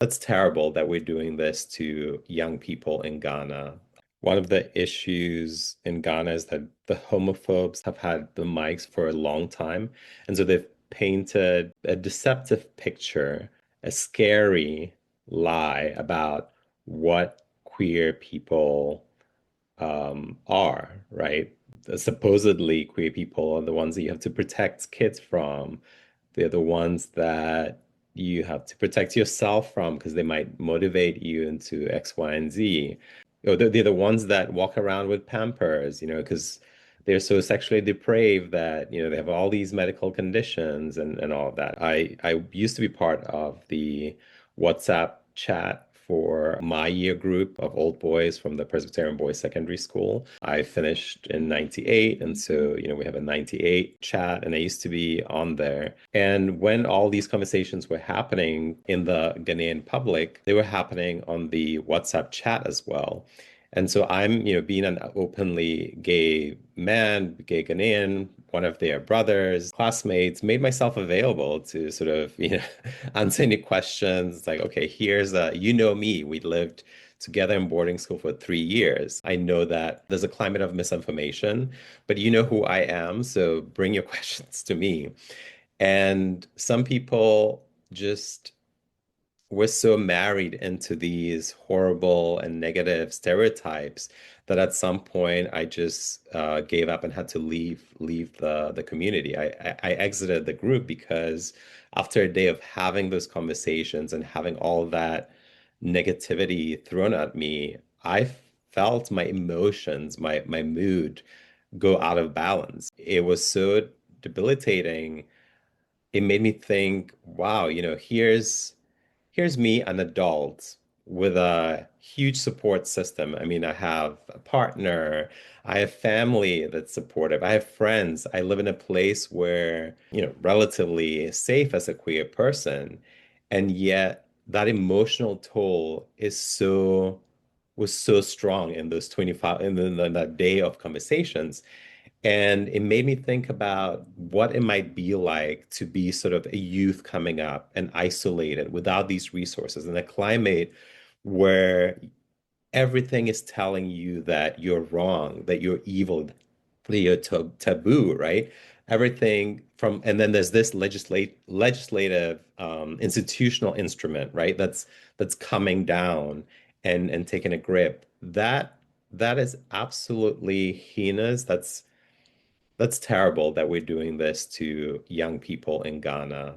That's terrible that we're doing this to young people in Ghana. One of the issues in Ghana is that the homophobes have had the mics for a long time. And so they've painted a deceptive picture, a scary lie about what queer people are, right? Supposedly, queer people are the ones that you have to protect kids from. They're the ones that you have to protect yourself from because they might motivate you into X, Y, and Z. They're the ones that walk around with Pampers, because they're so sexually depraved that, they have all these medical conditions and all of that. I used to be part of the WhatsApp chat for my year group of old boys from the Presbyterian Boys Secondary School. I finished in 98, and so, we have a 98 chat, and I used to be on there. And when all these conversations were happening in the Ghanaian public, they were happening on the WhatsApp chat as well. And so I'm, being an openly gay man, gay Ghanaian, one of their brothers, classmates, made myself available to sort of, answer any questions. Like, okay, you know me, we lived together in boarding school for 3 years. I know that there's a climate of misinformation, but you know who I am, so bring your questions to me. And some people just we're so married into these horrible and negative stereotypes that at some point I just gave up and had to leave the community. I exited the group because after a day of having those conversations and having all that negativity thrown at me, I felt my emotions, my mood go out of balance. It was so debilitating. It made me think, wow, here's me, an adult with a huge support system. I mean, I have a partner, I have family that's supportive, I have friends. I live in a place where, relatively safe as a queer person. And yet that emotional toll was so strong in those 25 in that day of conversations. And it made me think about what it might be like to be sort of a youth coming up and isolated without these resources in a climate where everything is telling you that you're wrong, that you're evil, that you're taboo, right? Everything from, and then there's this legislative institutional instrument, right? That's coming down and taking a grip. That is absolutely heinous. That's terrible that we're doing this to young people in Ghana.